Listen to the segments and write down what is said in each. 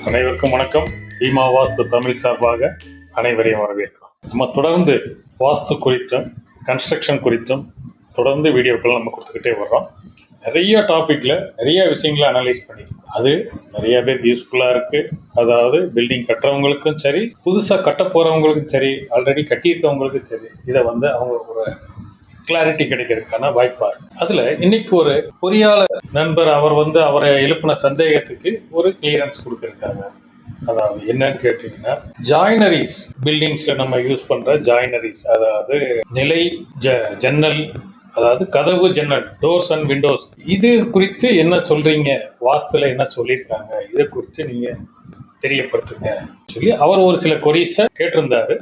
அனைவருக்கும் வணக்கம். பீமா வாஸ்து தமிழ் சார்பாக அனைவரையும் வரவேற்கிறோம். நம்ம தொடர்ந்து வாஸ்து குறித்தும் கன்ஸ்ட்ரக்ஷன் குறித்தும் தொடர்ந்து வீடியோக்கள் நம்ம கொடுத்துக்கிட்டே வர்றோம். நிறைய டாப்பிக்கில் நிறைய விஷயங்களை அனலைஸ் பண்ணியிருக்கோம். அது நிறைய பேருக்கு யூஸ்ஃபுல்லாக இருக்குது. அதாவது பில்டிங் கட்டுறவங்களுக்கும் சரி, புதுசாக கட்ட போகிறவங்களுக்கும் சரி, ஆல்ரெடி கட்டியிருக்கவங்களுக்கும் சரி, இதை அவங்க ஒரு கிளாரிட்டி கிடைக்கிறதுக்கான வாய்ப்பாக இருக்கு. அதில் இன்னைக்கு ஒரு பொறியாளர் நண்பர் அவரை எழுப்பின சந்தேகத்துக்கு ஒரு கிளியரன்ஸ் கொடுத்துருக்காங்க. அதாவது என்னன்னு கேட்டீங்கன்னா, ஜாயினரிஸ் பில்டிங்ஸ்ல நம்ம யூஸ் பண்ற ஜாயினரிஸ், அதாவது நிலை ஜன்னல், அதாவது கதவு ஜன்னல், டோர்ஸ் அண்ட் விண்டோஸ், இது குறித்து என்ன சொல்றீங்க, வாஸ்துல என்ன சொல்லியிருக்காங்க, இதை குறித்து நீங்க தெரியப்படுத்துங்க சொல்லி அவர் ஒரு சில கொரீஸை கேட்டிருந்தாரு.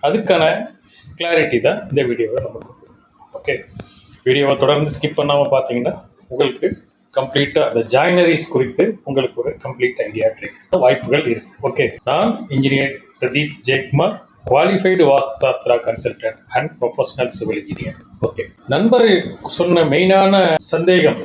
அதுக்கான கிளாரிட்டி தான் இந்த வீடியோவை நம்ம. ஓகே, வீடியோவை தொடர்ந்து ஸ்கிப் பண்ணாமல் பார்த்தீங்கன்னா உங்களுக்கு கம்ப்ளீட்டாக அந்த ஜாயினரிஸ் குறித்து உங்களுக்கு ஒரு கம்ப்ளீட் ஐடியா கிடைக்க வாய்ப்புகள் இருக்கு. ஓகே, நான் engineer Pradeep Jayakumar, qualified vastu shastra consultant and professional civil engineer. Okay, நண்பர் சொன்ன மெயினான சந்தேகம்,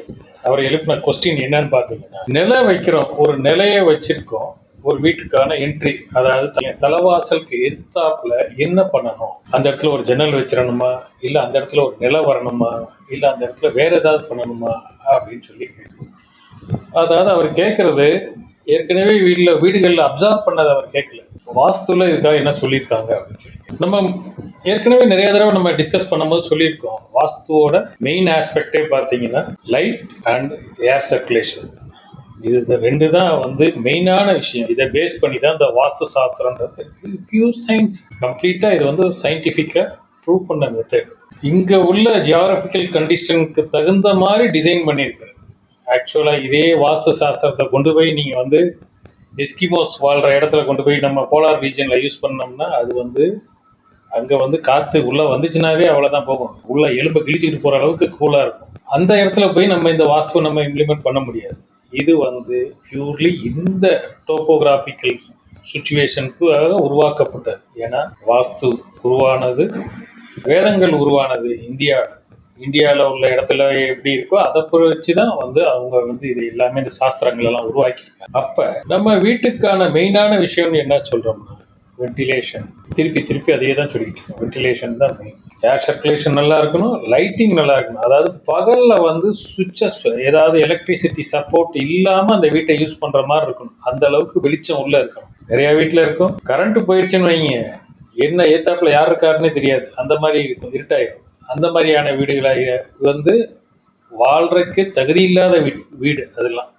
அவர் எழுப்பின கொஸ்டின் என்னன்னு பார்த்தீங்கன்னா, நிலை வைக்கிறோம், ஒரு நிலையை வச்சிருக்கோம், ஒரு வீட்டுக்கான என்ட்ரி, அதாவது தலைவாசலுக்கு எதிர்த்தாப்புல என்ன பண்ணணும், அந்த இடத்துல ஒரு ஜன்னல் வச்சிடணுமா, இல்ல அந்த இடத்துல ஒரு நிலை வரணுமா, இல்ல அந்த இடத்துல வேற ஏதாவது பண்ணணுமா அப்படின்னு சொல்லி கேட்கும். அதாவது அவர் கேட்கறது ஏற்கனவே வீடுகளில் அப்சர்வ் பண்ணதை அவர் கேட்கல, வாஸ்துல இதுக்காக என்ன சொல்லியிருக்காங்க அப்படின்னு சொல்லி. நம்ம ஏற்கனவே நிறைய தடவை நம்ம டிஸ்கஸ் பண்ணும்போது சொல்லியிருக்கோம், வாஸ்துவோட மெயின் ஆஸ்பெக்டே பார்த்தீங்கன்னா லைட் அண்ட் ஏர் சர்க்குலேஷன். இது ரெண்டு தான் மெயினான விஷயம். இதை பேஸ் பண்ணி தான் இந்த வாஸ்து சாஸ்திரம்ன்றது பியூர் சயின்ஸ். கம்ப்ளீட்டாக இது சயின்டிஃபிக்காக ப்ரூவ் பண்ண மெத்தட். இங்கே உள்ள ஜியாகிரபிக்கல் கண்டிஷனுக்கு தகுந்த மாதிரி டிசைன் பண்ணியிருக்கு. ஆக்சுவலாக இதே வாஸ்து சாஸ்திரத்தை கொண்டு போய் நீங்கள் எஸ்கிமோஸ் வாழ்கிற இடத்துல கொண்டு போய் நம்ம போலார் ரீஜனில் யூஸ் பண்ணோம்னா அது அங்கே காற்று உள்ளே வந்துச்சுனாவே அவ்வளோதான் போகும். உள்ள எலும்பை கிழிச்சிக்கிட்டு போகிற அளவுக்கு கூலாக இருக்கும். அந்த இடத்துல போய் நம்ம இந்த வாஸ்துவை நம்ம இம்ப்ளிமெண்ட் பண்ண முடியாது. இது பியூர்லி இந்த டோப்போகிராபிக்கல் சுச்சுவேஷனுக்கு உருவாக்கப்பட்டது. ஏன்னா வாஸ்து உருவானது, வேதங்கள் உருவானது இந்தியாவில் உள்ள இடத்துல எப்படி இருக்கோ அதை வச்சு தான் அவங்க இது எல்லாமே இந்த சாஸ்திரங்கள் எல்லாம் உருவாக்கியிருக்காங்க. அப்போ நம்ம வீட்டுக்கான மெயினான விஷயம்னு என்ன சொல்கிறோம்னா, வென்டிலேஷன். திருப்பி அதையே தான் சொல்லிட்டு இருக்கோம். வென்டிலேஷன் தான் மெயின். ஏர் சர்க்குலேஷன் நல்லா இருக்கணும், லைட்டிங் நல்லா இருக்கணும். அதாவது பகலில் சுவிட்சஸ், ஏதாவது எலக்ட்ரிசிட்டி சப்போர்ட் இல்லாமல் அந்த வீட்டை யூஸ் பண்ணுற மாதிரி இருக்கணும். அந்த அளவுக்கு வெளிச்சம் உள்ளே இருக்கணும். நிறையா வீட்டில் இருக்கும், கரண்ட்டு போயிடுச்சுன்னு வைங்க, என்ன ஏத்தாப்புல யார் இருக்காருன்னே தெரியாது, அந்த மாதிரி இருக்கும், இருட்டாயிடும். அந்த மாதிரியான வீடுகளை வாழ்றதுக்கு தகுதி இல்லாத வீடு அதெல்லாம்.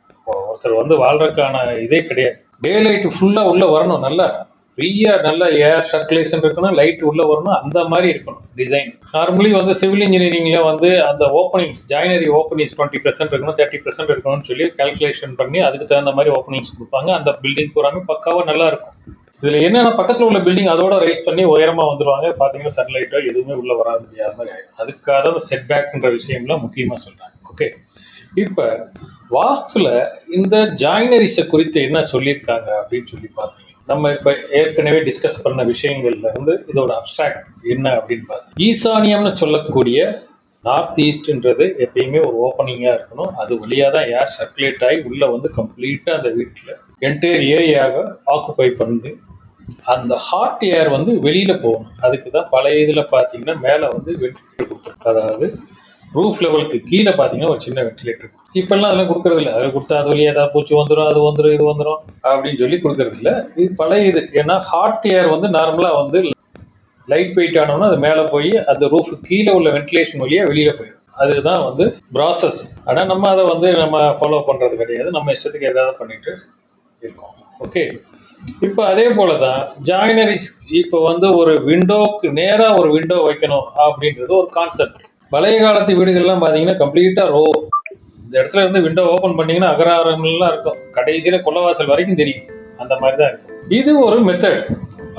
ஒருத்தர் வாழ்றதுக்கான இதே கிடையாது. டே லைட்டு ஃபுல்லாக உள்ளே வரணும், நல்லா ஃப்ரீயா, நல்ல ஏர் சர்க்குலேஷன் இருக்கணும், லைட் உள்ள வரணும், அந்த மாதிரி இருக்கணும் டிசைன். நார்மலி சிவில் இன்ஜினியரிங்ல அந்த ஓப்பனிங்ஸ், ஜாயினரி ஓப்பனிங்ஸ் 20% இருக்கணும், 30% இருக்கணும்னு சொல்லி கால்குலேஷன் பண்ணி அதுக்கு தகுந்த மாதிரி ஓப்பனிங்ஸ் கொடுப்பாங்க. அந்த பில்டிங் பூராமே பக்காவாக நல்லா இருக்கும். இதில் என்னென்னா, பக்கத்தில் உள்ள பில்டிங் அதோட ரைஸ் பண்ணி உயரமாக வந்துடுவாங்க. பார்த்தீங்கன்னா சன்லைட்டோ எதுவுமே உள்ளே வராத முடியாத மாதிரி ஆகிடும். அதுக்காக செட்பேக்ன்ற விஷயம்லாம் முக்கியமாக சொல்கிறாங்க. ஓகே, இப்போ வாஸ்துல இந்த ஜாயினரிஸை குறித்து என்ன சொல்லியிருக்காங்க அப்படின்னு சொல்லி பார்த்தீங்க. நம்ம இப்போ ஏற்கனவே டிஸ்கஸ் பண்ண விஷயங்கள்ல இதோட அப்ஸ்ட்ராக்ட் என்ன அப்படின்னு பார்த்தோம். ஈசானியம்னு சொல்லக்கூடிய நார்த் ஈஸ்ட்ன்றது எப்பயுமே ஒரு ஓப்பனிங்காக இருக்கணும். அது வழியாக தான் ஏர் சர்க்குலேட் ஆகி உள்ளே கம்ப்ளீட்டாக அந்த வீட்டில் என்டையர் ஏரியாவை ஆக்குப்பை பண்ணி அந்த ஹாட் ஏர் வெளியில் போகணும். அதுக்கு தான் பழைய இதில் பார்த்தீங்கன்னா மேலே வென்டிலேட்டர் கொடுத்துருக்கு. அதாவது ரூஃப் லெவலுக்கு கீழே பார்த்தீங்கன்னா ஒரு சின்ன வென்டிலேட்டர். இப்பெல்லாம் அதெல்லாம் கொடுக்கறது இல்லை. அதில் கொடுத்தா அது வழியாக ஏதாவது பூச்சி வந்துடும், அது வந்துடும், இது வந்துடும் அப்படின்னு சொல்லி கொடுக்கறது இல்லை. இது பழைய இது. ஏன்னா ஹாட் ஏர் நார்மலாக லைட் வெயிட் ஆனோம்னா அது மேலே போய் அந்த ரூஃபு கீழே உள்ள வென்டிலேஷன் வழியாக வெளியில் போயிடும். அதுதான் ப்ராசஸ். ஆனால் நம்ம அதை நம்ம ஃபாலோ பண்ணுறது கிடையாது. நம்ம இஷ்டத்துக்கு ஏதாவது பண்ணிட்டு இருக்கோம். ஓகே, இப்போ அதே போல தான் ஜாயினரிஸ். இப்போ ஒரு விண்டோக்கு நேராக ஒரு விண்டோ வைக்கணும் அப்படின்றது ஒரு கான்செப்ட். பழைய காலத்து வீடுகள்லாம் பார்த்தீங்கன்னா கம்ப்ளீட்டாக ரோ, இந்த இடத்துல இருந்து விண்டோ ஓப்பன் பண்ணீங்கன்னா அகராரங்கள்லாம் இருக்கும், கடைசியில் கொல்லவாசல் வரைக்கும் தெரியும். அந்த மாதிரி தான் இருக்கும். இது ஒரு மெத்தட்.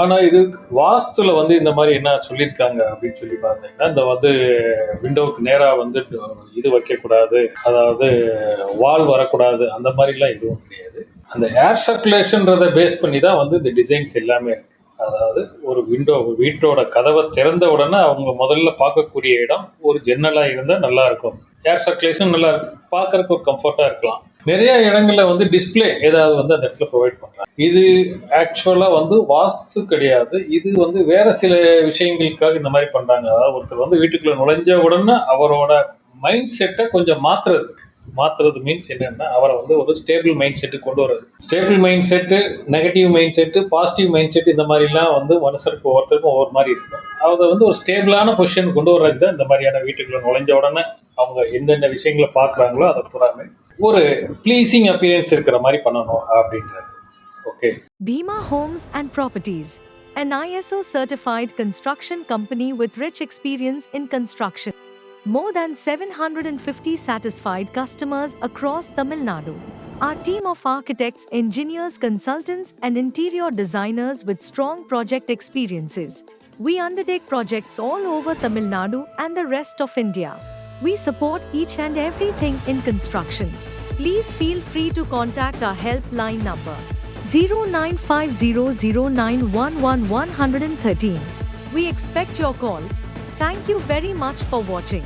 ஆனால் இது வாஸ்துல இந்த மாதிரி என்ன சொல்லியிருக்காங்க அப்படின்னு சொல்லி பார்த்தீங்கன்னா, இந்த விண்டோவுக்கு நேராக இது வைக்கக்கூடாது, அதாவது வால் வரக்கூடாது, அந்த மாதிரிலாம் எதுவும் கிடையாது. அந்த ஏர் சர்க்குலேஷன்றதை பேஸ் பண்ணி தான் இந்த டிசைன்ஸ் எல்லாமே இருக்கு. அதாவது ஒரு வீட்டோட கதவை திறந்த உடனே அவங்க முதல்ல பார்க்கக்கூடிய இடம் ஒரு ஜன்னலாக இருந்தால் நல்லா இருக்கும். ஏர் சர்க்குலேஷன் நல்லா இருக்கும், பார்க்கறதுக்கு ஒரு கம்ஃபர்ட்டாக இருக்கலாம். நிறைய இடங்கள்ல வந்து டிஸ்பிளே ஏதாவது வந்து அந்த இடத்துல ப்ரொவைட் பண்றாங்க. இது ஆக்சுவலா வந்து வாஸ்து கிடையாது. இது வந்து வேற சில விஷயங்களுக்காக இந்த மாதிரி பண்றாங்க. அதாவது ஒருத்தர் வந்து வீட்டுக்குள்ள நுழைஞ்ச உடனே அவரோட மைண்ட் செட்டை கொஞ்சம் மாத்துறது மீன்ஸ் என்னன்னா அவரை வந்து ஒரு ஸ்டேபிள் மைண்ட் செட்டு கொண்டு வர்றது. Stable mind set, negative mind set, positive mind set, இந்த மாதிரிலாம் வந்து மனுஷருக்கு ஒவ்வொருத்தருக்கும் ஒவ்வொரு மாதிரி இருக்கும். அதை வந்து ஒரு ஸ்டேபிளான பொசிஷன் கொண்டு வர்றது தான் இந்த மாதிரியான வீட்டுக்குள்ள நுழைஞ்ச உடனே அவங்க எந்தெந்த விஷயங்களை பார்க்குறாங்களோ அதை பூராமே ஒரு ப்ளீசிங் அப்பியரன்ஸ் இருக்கிற மாதிரி பண்ணணும் அப்படின்றது. Okay. Bhima Homes and Properties, an ISO certified construction company with rich experience in construction. More than 750 satisfied customers across Tamil Nadu. Our team of architects, engineers, consultants, and interior designers with strong project experiences. We undertake projects all over Tamil Nadu and the rest of India. We support each and everything in construction. Please feel free to contact our helpline number 0950091113. We expect your call. Thank you very much for watching.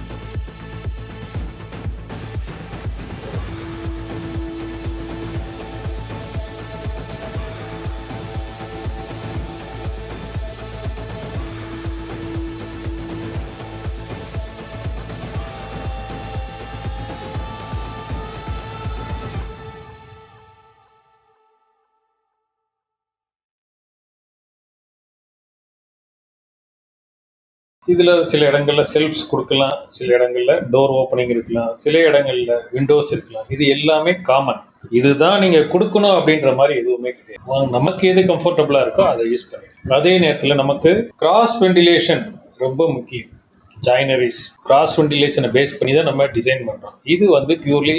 இதில் சில இடங்களில் selves கொடுக்கலாம், சில இடங்களில் door opening இருக்கலாம், சில இடங்களில் Windows இருக்கலாம். இது எல்லாமே காமன். இதுதான் நீங்கள் கொடுக்கணும் அப்படின்ற மாதிரி எதுவுமே கிடையாது. நமக்கு எது கம்ஃபர்டபுளாக இருக்கோ அதை யூஸ் பண்ணிக்கலாம். அதே நேரத்தில் நமக்கு கிராஸ் வெண்டிலேஷன் ரொம்ப முக்கியம். ஜாயினரிஸ் கிராஸ் வெண்டிலேஷனை பேஸ் பண்ணி தான் நம்ம டிசைன் பண்ணுறோம். இது வந்து பியூர்லி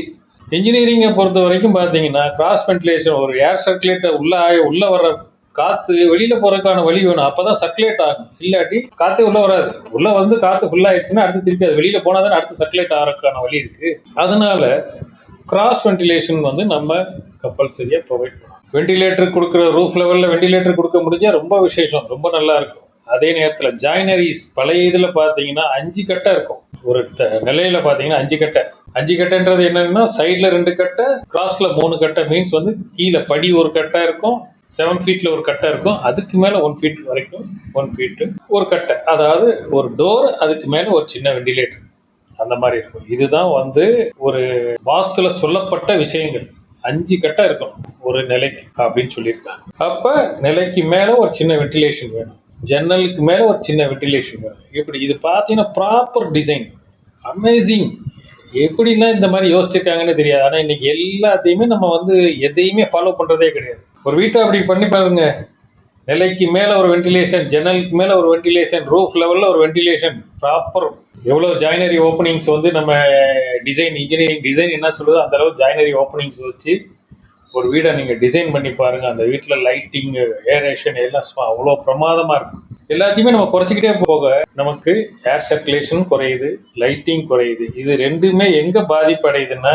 இன்ஜினியரிங்கை பொறுத்த வரைக்கும் பார்த்தீங்கன்னா கிராஸ் வெண்டிலேஷன் ஒரு ஏர் சர்க்குலேட்டர் உள்ள வர்ற காற்று வெளியில போறதுக்கான வழி வேணும். அப்பதான் சர்க்குலேட் ஆகும். இல்லாட்டி காற்றே உள்ள வராது. உள்ள வந்து காற்று ஃபுல் ஆயிடுச்சுன்னா அடுத்து திருப்பி அது வெளியில போனா தானே அடுத்து சர்க்குலேட் ஆகிறதுக்கான வழி இருக்கு. அதனால கிராஸ் வென்டிலேஷன் வந்து நம்ம கம்பல்சரியா ப்ரொவைட் பண்ணணும். வெண்டிலேட்டர் கொடுக்குற ரூஃப் லெவல்ல வெண்டிலேட்டர் கொடுக்க முடிஞ்சா ரொம்ப விசேஷம், ரொம்ப நல்லா இருக்கும். அதே நேரத்தில் ஜாயினரிஸ் பழைய இதில் பார்த்தீங்கன்னா 5 கட்டை இருக்கும். ஒரு நிலையில பார்த்தீங்கன்னா 5 கட்டை. 5 கட்டைன்றது என்னன்னா சைடில் 2 கட்டை, கிராஸ்ல 3 கட்டை. மீன்ஸ் வந்து கீழே படி ஒரு கட்டை இருக்கும், 7 ஃபீட்ல ஒரு கட்டை இருக்கும், அதுக்கு மேலே 1 ஃபீட் வரைக்கும் 1 ஃபீட்டு ஒரு கட்டை. அதாவது ஒரு டோர், அதுக்கு மேலே ஒரு சின்ன வெண்டிலேட்டர், அந்த மாதிரி இருக்கும். இதுதான் வந்து ஒரு வாஸ்துல சொல்லப்பட்ட விஷயங்கள். 5 கட்டை இருக்கும் ஒரு நிலைக்கு அப்படின்னு சொல்லியிருக்காங்க. அப்போ நிலைக்கு மேலே ஒரு சின்ன வெண்டிலேஷன் வேணும், ஜன்னலுக்கு மேலே ஒரு சின்ன வெண்டிலேஷன் வேணும். இப்படி இது பார்த்தீங்கன்னா ப்ராப்பர் டிசைன், அமேசிங். எப்படிலாம் இந்த மாதிரி யோசிச்சிருக்காங்கன்னு தெரியாது. ஆனால் இன்னைக்கு எல்லாத்தையுமே நம்ம வந்து எதையுமே ஃபாலோ பண்ணுறதே கிடையாது. ஒரு வீட்டை அப்படி பண்ணி பாருங்க. நிலைக்கு மேலே ஒரு வெண்டிலேஷன், ஜன்னலுக்கு மேலே ஒரு வெண்டிலேஷன், ரூஃப் லெவலில் ஒரு வெண்டிலேஷன், ப்ராப்பர். எவ்வளோ ஜாயினரி ஓப்பனிங்ஸ் வந்து நம்ம இன்ஜினியரிங் டிசைன் என்ன சொல்லுதோ அந்த அளவு ஜாயினரி ஓப்பனிங்ஸ் வச்சு ஒரு வீடை நீங்கள் டிசைன் பண்ணி பாருங்கள். அந்த வீட்டில் லைட்டிங், ஏரேஷன் எல்லாம் அவ்வளோ பிரமாதமாக இருக்கும். எல்லாத்தையுமே நம்ம குறைச்சிக்கிட்டே போக நமக்கு ஏர் சர்க்குலேஷன் குறையுது, லைட்டிங் குறையுது. இது ரெண்டுமே எங்கே பாதிப்படையுதுன்னா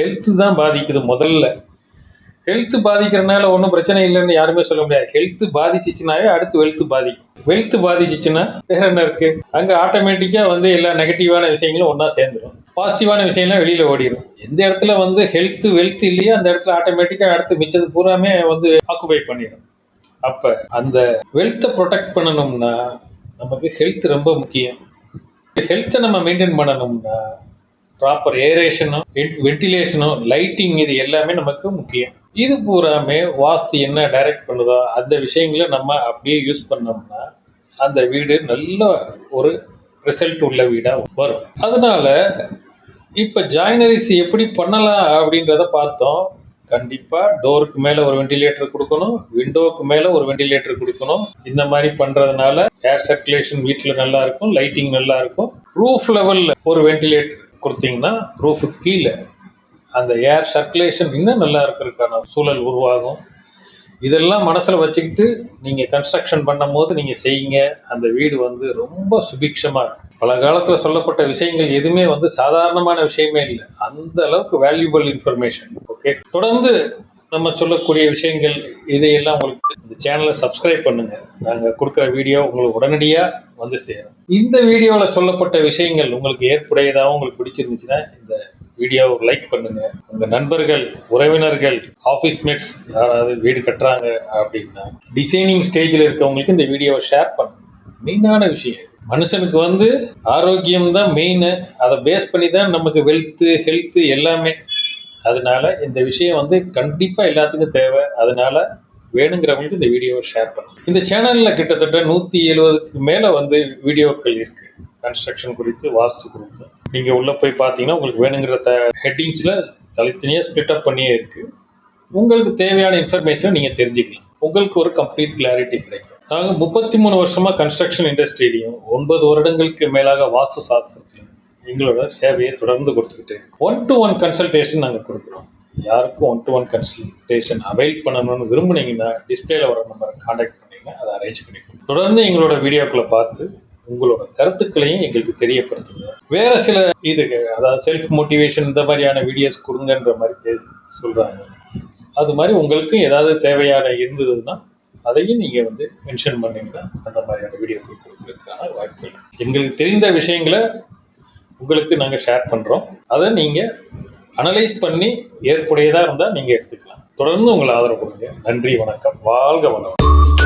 ஹெல்த்து தான் பாதிக்குது. முதல்ல ஹெல்த் பாதிக்கிறதுனால ஒன்றும் பிரச்சனை இல்லைன்னு யாருமே சொல்ல முடியாது. ஹெல்த் பாதிச்சிச்சுனாவே அடுத்து வெல்த் பாதிக்கும். வெல்த் பாதிச்சிச்சுன்னா வேற என்ன இருக்கு? அங்கே ஆட்டோமேட்டிக்காக வந்து எல்லா நெகட்டிவான விஷயங்களும் ஒன்றா சேர்ந்துடும், பாசிட்டிவான விஷயம்லாம் வெளியில் ஓடிடும். எந்த இடத்துல வந்து ஹெல்த் வெல்த் இல்லையோ அந்த இடத்துல ஆட்டோமேட்டிக்காக அடுத்து மிச்சது பூராமே வந்து ஆக்குபை பண்ணிடும். அப்போ அந்த வெல்த்தை ப்ரொடெக்ட் பண்ணணும்னா நமக்கு ஹெல்த் ரொம்ப முக்கியம். ஹெல்த்தை நம்ம மெயின்டைன் பண்ணணும்னா ப்ராப்பர் ஏரேஷனும் வென்டிலேஷனும் லைட்டிங் இது எல்லாமே நமக்கு முக்கியம். இது பூராமே வாஸ்து என்ன டைரக்ட் பண்ணுதோ அந்த விஷயங்களை நம்ம அப்படியே யூஸ் பண்ணோம்னா அந்த வீடு நல்ல ஒரு ரிசல்ட் உள்ள வீடாக வரும். அதனால இப்போ ஜாயினரிஸ் எப்படி பண்ணலாம் அப்படின்றத பார்த்தோம். கண்டிப்பாக டோருக்கு மேலே ஒரு வெண்டிலேட்டர் கொடுக்கணும், விண்டோவுக்கு மேலே ஒரு வெண்டிலேட்டர் கொடுக்கணும். இந்த மாதிரி பண்ணுறதுனால ஏர் சர்க்குலேஷன் வீட்டில் நல்லா இருக்கும், லைட்டிங் நல்லா இருக்கும். ரூஃப் லெவலில் ஒரு வெண்டிலேட்டர் கொடுத்தீங்கன்னா ரூஃபுக்கு கீழே அந்த ஏர் சர்க்குலேஷன் இன்னும் நல்லா இருக்கிறதுக்கான சூழல் உருவாகும். இதெல்லாம் மனசில் வச்சுக்கிட்டு நீங்கள் கன்ஸ்ட்ரக்ஷன் பண்ணும் போது நீங்கள் செய்யுங்க. அந்த வீடு வந்து ரொம்ப சுபிக்ஷமாக இருக்கும். பல காலத்தில் சொல்லப்பட்ட விஷயங்கள் எதுவுமே வந்து சாதாரணமான விஷயமே இல்லை. அந்த அளவுக்கு வேல்யூபிள் இன்ஃபர்மேஷன். ஓகே, தொடர்ந்து நம்ம சொல்லக்கூடிய விஷயங்கள் இதையெல்லாம் உங்களுக்கு இந்த சேனலை சப்ஸ்கிரைப் பண்ணுங்க. நாங்கள் கொடுக்குற வீடியோ உங்களுக்கு உடனடியாக வந்து சேரும். இந்த வீடியோவில் சொல்லப்பட்ட விஷயங்கள் உங்களுக்கு ஏற்புடையதாகவும் உங்களுக்கு பிடிச்சிருந்துச்சுன்னா இந்த வீடியோவை லைக் பண்ணுங்கள். உங்கள் நண்பர்கள், உறவினர்கள், ஆஃபீஸ் மேட்ஸ் யாராவது வீடு கட்டுறாங்க அப்படின்னா டிசைனிங் ஸ்டேஜில் இருக்கவங்களுக்கு இந்த வீடியோவை ஷேர் பண்ணுங்க. மெயினான விஷயம் மனுஷனுக்கு ஆரோக்கியம் தான் மெயின். அதை பேஸ் பண்ணி தான் நமக்கு வெல்த்து ஹெல்த்து எல்லாமே. அதனால இந்த விஷயம் கண்டிப்பாக எல்லாத்துக்கும் தேவை. அதனால வேணுங்கிறவங்களுக்கு இந்த வீடியோவை ஷேர் பண்ணுங்க. இந்த சேனலில் கிட்டத்தட்ட 170க்கு மேலே வீடியோக்கள் இருக்குது கன்ஸ்ட்ரக்ஷன் குறித்து, வாஸ்து குறித்து. நீங்கள் உள்ளே போய் பார்த்தீங்கன்னா உங்களுக்கு வேணுங்கிற ஹெட்டிங்ஸில் தனித்தனியாக ஸ்ப்ளிட் அப் பண்ணியே இருக்குது. உங்களுக்கு தேவையான இன்ஃபர்மேஷனை நீங்கள் தெரிஞ்சுக்கலாம். உங்களுக்கு ஒரு கம்ப்ளீட் கிளாரிட்டி கிடைக்கும். நாங்கள் 33 வருஷமாக கன்ஸ்ட்ரக்ஷன் இண்டஸ்ட்ரியிலையும் 9 வருடங்களுக்கு மேலாக வாஸ்து சாஸ்திரத்திலையும் எங்களோட சேவையை தொடர்ந்து கொடுத்துக்கிட்டு இருக்கோம். 1-to-1 கன்சல்டேஷன் நாங்கள் கொடுக்குறோம். யாருக்கும் 1-to-1 கன்சல்டேஷன் அவைல் பண்ணணும்னு விரும்புனீங்கன்னா டிஸ்பிளேல வர நம்பரை காண்டாக்ட் பண்ணிங்கன்னா அதை அரேஞ்ச் பண்ணிக்கணும். தொடர்ந்து எங்களோட வீடியோக்களை பார்த்து உங்களோட கருத்துக்களையும் எங்களுக்கு தெரியப்படுத்துங்க. வேற சில அதாவது செல்ஃப் மோட்டிவேஷன் இந்த மாதிரியான வீடியோஸ் கொடுங்கன்ற மாதிரி சொல்றாங்க. அது மாதிரி உங்களுக்கு ஏதாவது தேவையான இருந்ததுன்னா அதையும் நீங்கள் மென்ஷன் பண்ணீங்கன்னா அந்த மாதிரியான வீடியோக்கள் கொடுக்கறதுக்கான வாய்ப்புகள். எங்களுக்கு தெரிந்த விஷயங்களை உங்களுக்கு நாங்கள் ஷேர் பண்ணுறோம். அதை நீங்கள் அனலைஸ் பண்ணி ஏற்புடையதாக இருந்தால் நீங்கள் எடுத்துக்கலாம். தொடர்ந்து உங்களை ஆதரவு கொடுங்க. நன்றி, வணக்கம், வாழ்க வளம்.